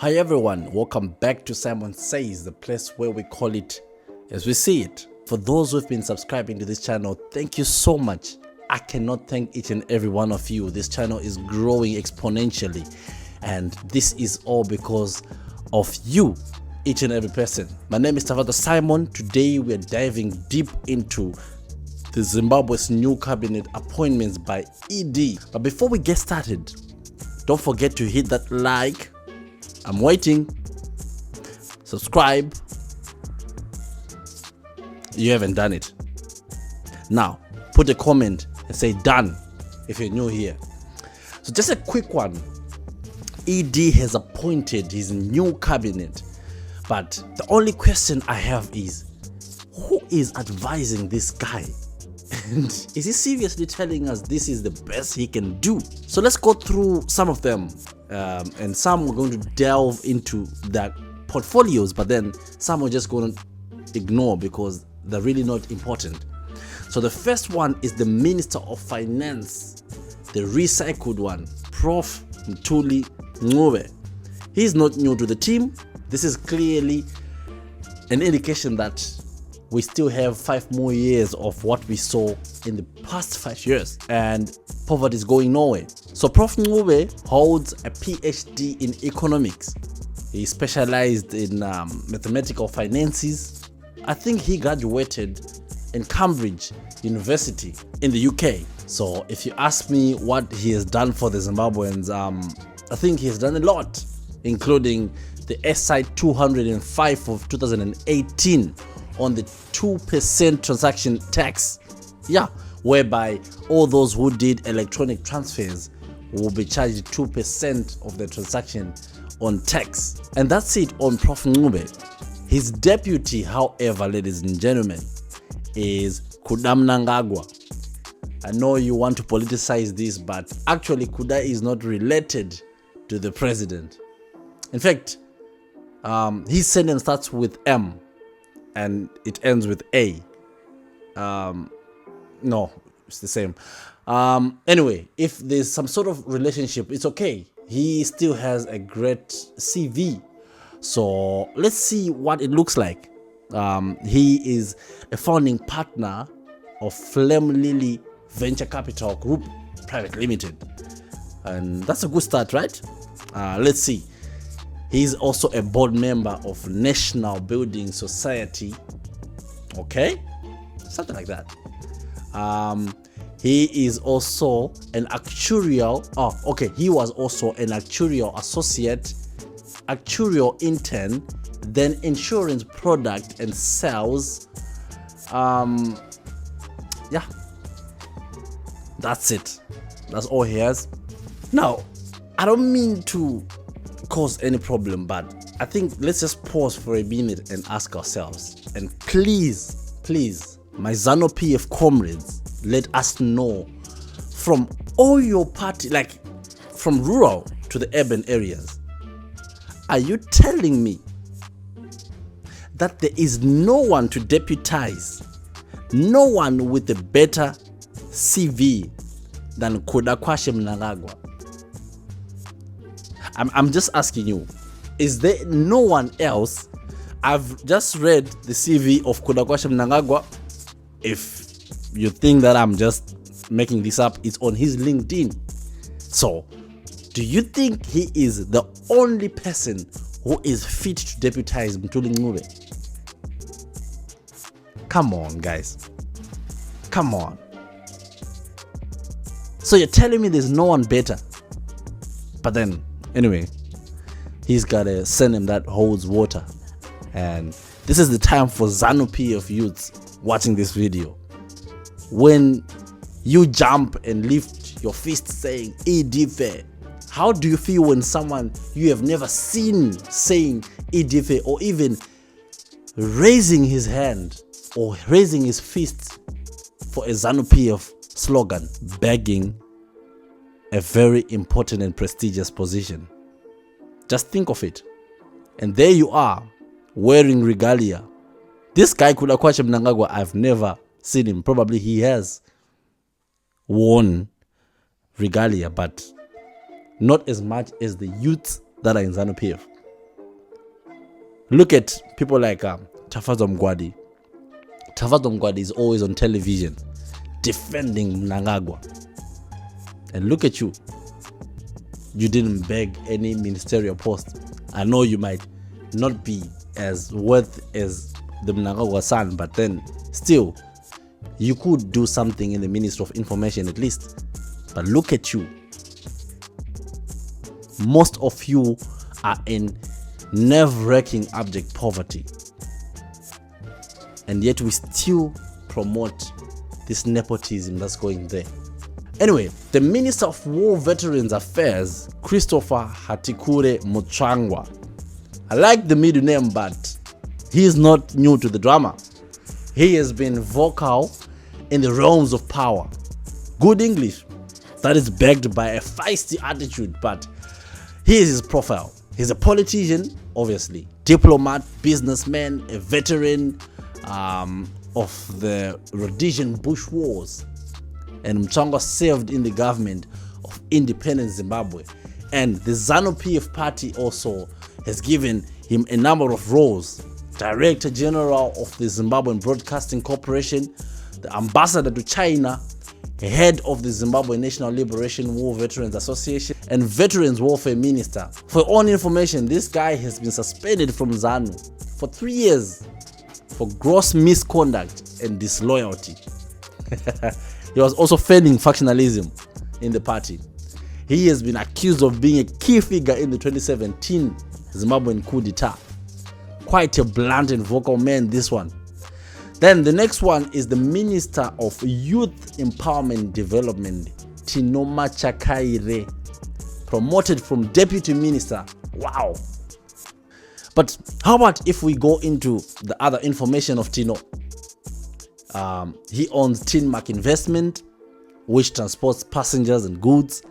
Hi everyone, welcome back to Simon Says, the place where we call it as we see it. For those who've been subscribing to this channel, thank you so much. I cannot thank each and every one of you. This channel is growing exponentially, and this is all because of you, each and every person. My name is Tavata Simon. Today we are diving deep into the Zimbabwe's new cabinet appointments by ED. But before we get started, don't forget to hit that like. I'm waiting. Subscribe. You haven't done it. Now, put a comment and say done if you're new here. So just a quick one. ED has appointed his new cabinet. But the only question I have is, who is advising this guy? And is he seriously telling us this is the best he can do? So let's go through some of them. And some we're going to delve into their portfolios, but then some we're just going to ignore because they're really not important. So the first one is the Minister of Finance, the recycled one, Prof. Mthuli Ncube. He's not new to the team. This is clearly an indication that we still have 5 more years of what we saw in the past 5 years, and poverty is going nowhere. So Prof. Ncube holds a PhD in economics. He specialized in mathematical finances. I think he graduated in Cambridge University in the UK. So if you ask me what he has done for the Zimbabweans, I think he has done a lot, including the SI 205 of 2018 on the 2% transaction tax, whereby all those who did electronic transfers will be charged 2% of the transaction on tax. And that's it on Prof. Ncube. His deputy, however, ladies and gentlemen, is Kuda Mnangagwa. I know you want to politicize this, but actually Kuda is not related to the president. In fact, his surname starts with M and it ends with A. No, it's the same. Anyway, if there's some sort of relationship, it's okay. He still has a great CV. So let's see what it looks like. He is a founding partner of Flame Lily Venture Capital Group Private Limited. And that's a good start, right? Let's see. He's also a board member of National Building Society. Okay? Something like that. He is also an actuarial. He was also an actuarial associate, actuarial intern, then insurance product and sales. That's it. That's all he has. Now, I don't mean to cause any problem, but I think let's just pause for a minute and ask ourselves, and please, my Zanu PF comrades, let us know from all your party, like from rural to the urban areas, are you telling me that there is no one to deputize, no one with a better CV than Kuda Mnangagwa? I'm just asking you, is there no one else? I've just read the CV of Kuda Mnangagwa. If you think that I'm just making this up, it's on his LinkedIn. So, do you think he is the only person who is fit to deputize Mthuli Ncube? Come on, guys. Come on. So you're telling me there's no one better? But then, anyway, he's got a surname that holds water. And this is the time for Zanu PF youths watching this video. When you jump and lift your fist saying EDF, how do you feel when someone you have never seen saying EDF, or even raising his hand or raising his fist for a Zanu PF slogan, begging a very important and prestigious position? Just think of it. And there you are, wearing regalia. This guy Kuda Mnangagwa, I've never seen him. Probably he has worn regalia, but not as much as the youths that are in Zanu PF. Look at people like Tafazo Umwadzi. Tafazo Umwadzi is always on television defending Mnangagwa. And look at you. You didn't beg any ministerial post. I know you might not be as worth as the Mnangagwa son, but then still, you could do something in the Ministry of Information at least. But look at you. Most of you are in nerve-wracking abject poverty. And yet we still promote this nepotism that's going there. Anyway, the Minister of War Veterans Affairs, Christopher Hatikure Muchangwa. I like the middle name, but he is not new to the drama. He has been vocal in the realms of power. Good English that is backed by a feisty attitude, but here's his profile. He's a politician, obviously, diplomat, businessman, a veteran of the Rhodesian Bush Wars. And Mchangwa served in the government of independent Zimbabwe. And the Zanu PF party also has given him a number of roles. Director General of the Zimbabwean Broadcasting Corporation, the Ambassador to China, head of the Zimbabwe National Liberation War Veterans Association, and Veterans Welfare Minister. For your own information, this guy has been suspended from Zanu for 3 years for gross misconduct and disloyalty. He was also feigning factionalism in the party. He has been accused of being a key figure in the 2017 Zimbabwean coup d'etat. Quite a blunt and vocal man, this one. Then the next one is the Minister of Youth Empowerment Development, Tinoma Chakaire, promoted from Deputy Minister. Wow. But how about if we go into the other information of Tino? He owns Tinmark Investment, which transports passengers and goods.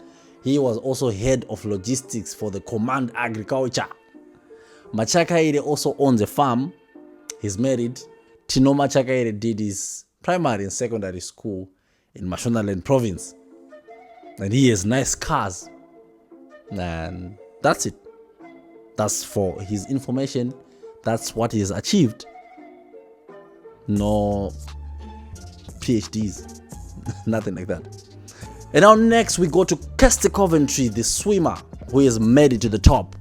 He was also head of logistics for the Command Agriculture. Machakaire also owns a farm. He's married. Tino Machakaire did his primary and secondary school in Mashonaland province. And he has nice cars. And that's it. That's for his information. That's what he has achieved. No PhDs. Nothing like that. And now next we go to Kirsty Coventry, the swimmer who has made it to the top.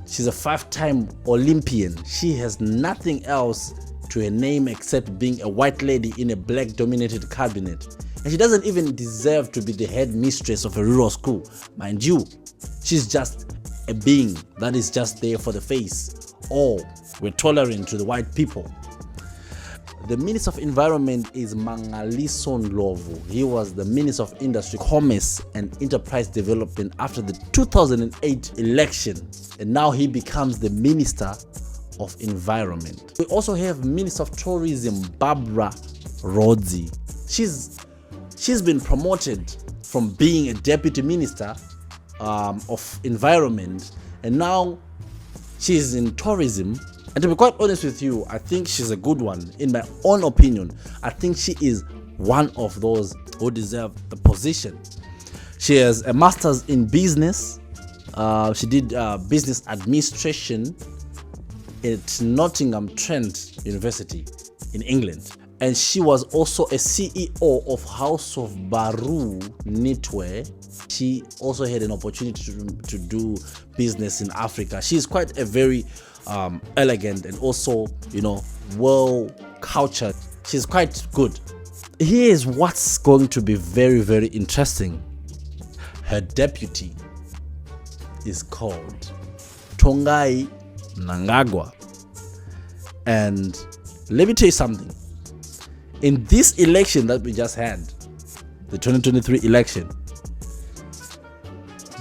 She's a 5-time Olympian. She has nothing else to her name except being a white lady in a black-dominated cabinet. And she doesn't even deserve to be the head mistress of a rural school. Mind you, she's just a being that is just there for the face. Oh, we're tolerant to the white people. The Minister of Environment is Mangaliso Ndlovu. He was the Minister of Industry, Commerce and Enterprise Development after the 2008 election. And now he becomes the Minister of Environment. We also have Minister of Tourism, Barbara Rodzi. She's been promoted from being a Deputy Minister of Environment, and now she's in tourism. And to be quite honest with you, I think she's a good one. In my own opinion, I think she is one of those who deserve the position. She has a master's in business. She did business administration at Nottingham Trent University in England. And she was also a CEO of House of Baru Knitwear. She also had an opportunity to do business in Africa. She's quite a very elegant and also, well cultured. She's quite good. Here's what's going to be very, very interesting. Her deputy is called Tongai Mnangagwa. And let me tell you something. In this election that we just had, the 2023 election,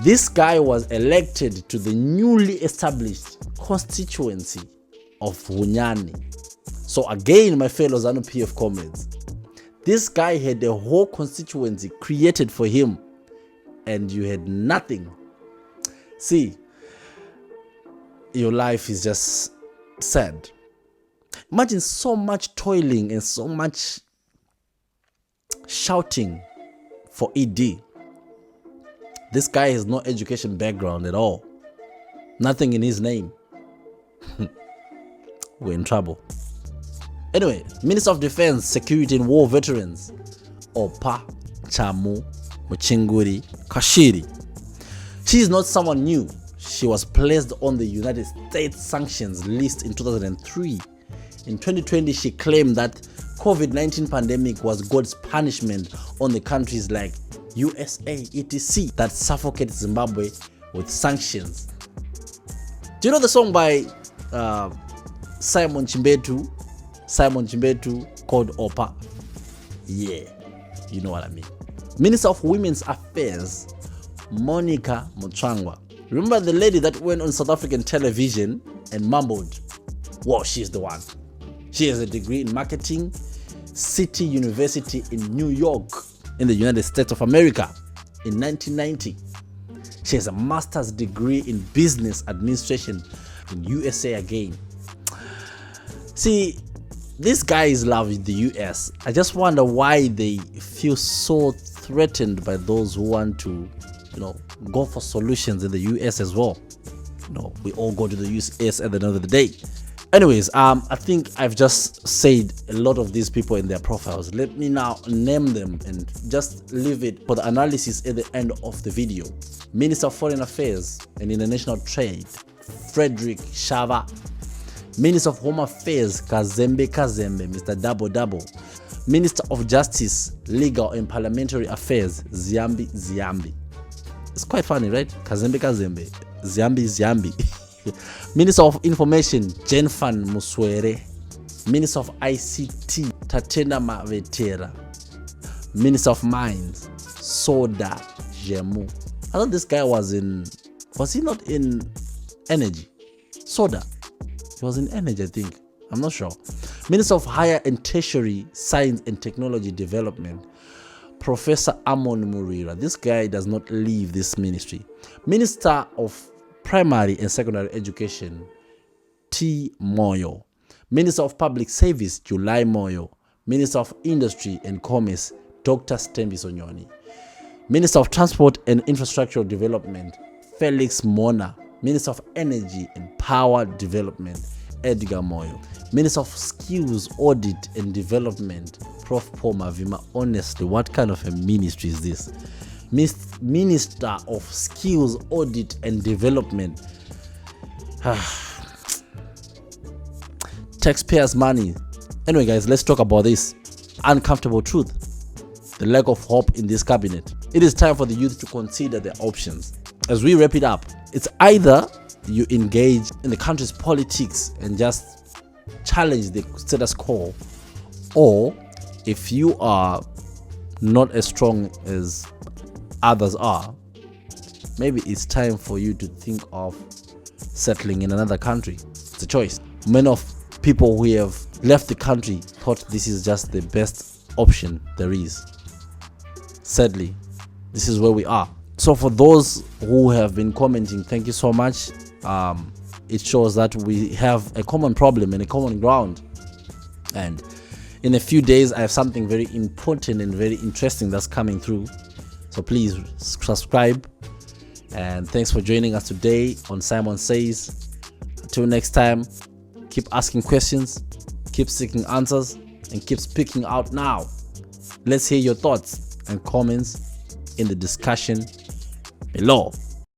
this guy was elected to the newly established constituency of Hunyani. So again, my fellow Zanu PF comrades, this guy had a whole constituency created for him, and you had nothing. See, your life is just sad. Imagine so much toiling and so much shouting for ED. This guy has no education background at all. Nothing in his name. we're in trouble. Anyway, Minister of Defense, Security and War Veterans, Opa Chamu Muchinguri Kashiri. She is not someone new. She was placed on the United States sanctions list in 2003. In 2020, she claimed that COVID-19 pandemic was God's punishment on the countries like USA, etc. that suffocated Zimbabwe with sanctions. Do you know the song by Simon Chimbetu called Opa? Yeah, you know what I mean. Minister of Women's Affairs, Monica Mutsvangwa. Remember the lady that went on South African television and mumbled, "Wow, she's the one." She has a degree in marketing, City University in New York, in the United States of America, in 1990. She has a master's degree in business administration in USA again. See, these guys love the US. I just wonder why they feel so threatened by those who want to, go for solutions in the US as well. We all go to the US at the end of the day. Anyways, I think I've just said a lot of these people in their profiles. Let me now name them and just leave it for the analysis at the end of the video. Minister of Foreign Affairs and International Trade, Frederick Shava. Minister of Home Affairs, Kazembe, Mr. Double. Minister of Justice, Legal and Parliamentary Affairs, Ziambi. It's quite funny, right? Kazembe, Ziambi. Minister of Information, Jenfan Muswere. Minister of ICT, Tatena Mavetera. Minister of Mines, Soda Jemu. I thought this guy was he not in energy? Soda. He was in energy, I think. I'm not sure. Minister of Higher and Tertiary Science and Technology Development, Professor Amon Murira. This guy does not leave this ministry. Minister of Primary and Secondary Education, T. Moyo. Minister of Public Service, July Moyo. Minister of Industry and Commerce, Dr. Stembi Sonyoni. Minister of Transport and Infrastructural Development, Felix Mona. Minister of Energy and Power Development, Edgar Moyo. Minister of Skills Audit and Development, Prof. Paul Mavima. Honestly, what kind of a ministry is this? Minister of Skills Audit and Development. Taxpayers' money. Anyway, guys, let's talk about this uncomfortable truth. The lack of hope in this cabinet. It is time for the youth to consider their options. As we wrap it up, it's either you engage in the country's politics and just challenge the status quo, or if you are not as strong as others are, maybe it's time for you to think of settling in another country. It's a choice. Many of people who have left the country thought this is just the best option there is. Sadly, this is where we are. So for those who have been commenting, thank you so much. It shows that we have a common problem and a common ground. And in a few days, I have something very important and very interesting that's coming through. So please subscribe. And thanks for joining us today on Simon Says. Until next time, keep asking questions, keep seeking answers, and keep speaking out now. Let's hear your thoughts and comments in the discussion below.